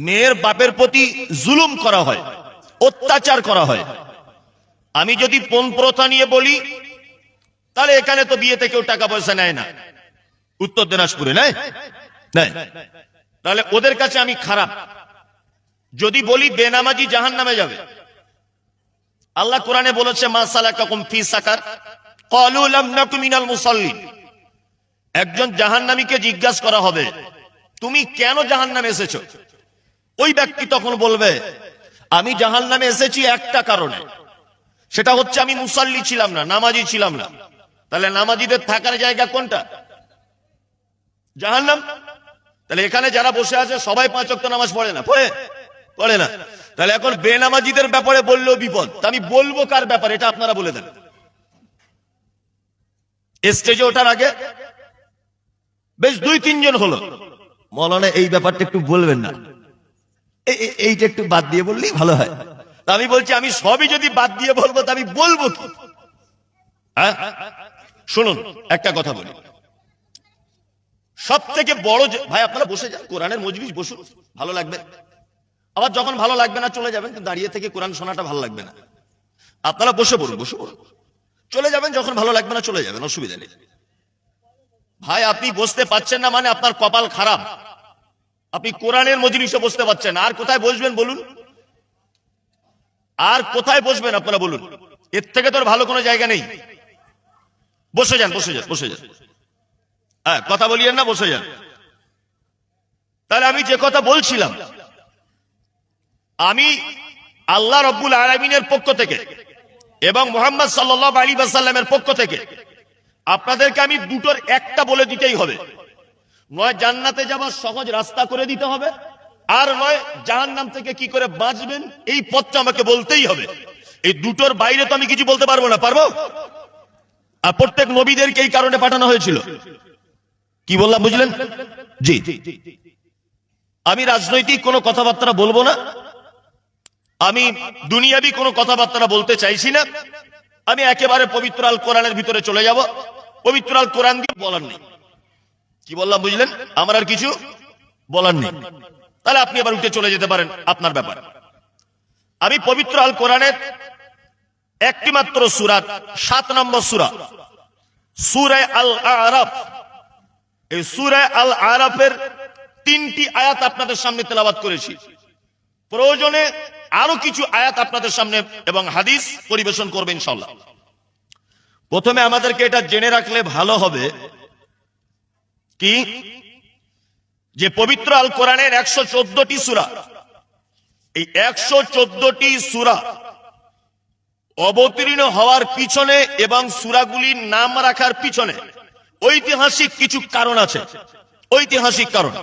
মেয়ের বাপের প্রতি জুলুম করা হয়, অত্যাচার করা হয়। আমি যদি পণ প্রথা নিয়ে বলি, তাহলে এখানে তো বিয়েতে কেউ টাকা পয়সা নেয় না, উত্তর দিনাজপুরে নেয়, তাহলে ওদের কাছে আমি খারাপ। যদি বলি বেনামাজি জাহান্নামে যাবে, আল্লাহ কোরআনে বলেছে মা সালাকাকুম ফি সাকার ক্বালু লাম নাকু মিনাল মুসাল্লিন। একজন জাহান্নামীকে জিজ্ঞাসা করা হবে তুমি কেন জাহান্নামে এসেছো? ওই ব্যক্তি তখন বলবে আমি জাহান্নামে এসেছি একটা কারণে, সেটা হচ্ছে আমি মুসাল্লি ছিলাম না, নামাজি ছিলাম না। তাহলে নামাজিদের থাকার জায়গা কোনটা? জাহান্নাম। তাহলে এখানে যারা বসে আছে সবাই 5 ওয়াক্ত নামাজ পড়ে না, পড়ে না। তাহলে এখন বেনামাজিদের ব্যাপারে বললেও বিপদ। আমি বলবো কার ব্যাপারে, এটা আপনারা বলে দেন। স্টেজে ওঠার আগে বেশ 2-3 জন হলো, মৌলানা এই ব্যাপারটা একটু বলবেন না, এইটা একটু বাদ দিয়ে বললেই ভালো হয়। তা আমি বলছি আমি সবই যদি বাদ দিয়ে বলবো তা আমি বলবো কি? হ্যাঁ, শুনুন একটা কথা বলি। সব থেকে বড় ভাই, আপনারা বসে যান, কোরআনের মজলিস বসুন, ভালো লাগবে। আবার যখন ভালো লাগবে না চলে যাবেন, কিন্তু দাঁড়িয়ে থেকে কোরআন শোনাটা ভালো লাগবে না। আপনারা বসে পড়ুন, বসে পড়ুন, চলে যাবেন যখন ভালো লাগবে না চলে যাবেন, অসুবিধা নেই। ভাই আপনি বসতে পাচ্ছেন না মানে আপনার কপাল খারাপ, আপনি কোরআনের মজলিসে বসতে পাচ্ছেন। আর কোথায় বসবেন বলুন? আর কোথায় বসবেন আপনারা বলুন? এর থেকে তোর ভালো কোনো জায়গা নেই। বসে যান, বসে যান, বসে যান। হ্যাঁ, কথা বলিয়েন না, বসে যান। তাহলে আমি যে কথা বলছিলাম, আমি আল্লাহ রাব্বুল আলামিনের পক্ষ থেকে এবং মুহাম্মদ সাল্লাল্লাহু আলাইহি ওয়াসাল্লামের পক্ষ থেকে আপনাদেরকে আমি দুটোর একটা বলে দিতেই হবে। নয় জান্নাতে যাবার সহজ রাস্তা করে দিতে হবে, আর নয় জাহান্নাম থেকে কি করে বাঁচবেন এই পথটা আমাকে বলতেই হবে। এই দুটোর বাইরে তো আমি কিছু বলতে পারবো না। পারবো? আর প্রত্যেক নবীদেরকে এই কারণে পাঠানো হয়েছিল। কি বললাম বুঝলেন? জি, আমি রাজনৈতিক কোনো কথাবার্তা বলবো না, আমি দুনিয়াবি কোনো কথাবার্তা বলতে চাইছি না। আমি একেবারে পবিত্র আল কোরআনের ভিতরে চলে যাব। পবিত্র আল কোরআন দিয়ে বলার নেই। কি বললাম বুঝলেন? আমার আর কিছু বলার নেই। তাহলে আপনি আবার উঠে চলে যেতে পারেন, আপনার ব্যাপার। আমি পবিত্র আল কোরআনের একটি মাত্র সূরা, 7 নম্বর সূরা, সূরা আল আরাফ, এই সূরা আল আরাফের 3টি আয়াত আপনাদের সামনে তেলাওয়াত করেছি। প্রয়োজনে আরো কিছু আয়াত আপনাদের সামনে এবং হাদিস পরিবেশন করবেন ইনশাআল্লাহ। প্রথমে আমাদেরকে এটা জেনে রাখলে ভালো হবে কি, যে পবিত্র আল কোরআনের 114টি সূরা, এই 114টি সূরা অবতীর্ণ হওয়ার পিছনে এবং সূরাগুলির নাম রাখার পিছনে ঐতিহাসিক কিছু কারণ আছে। ঐতিহাসিক কারণ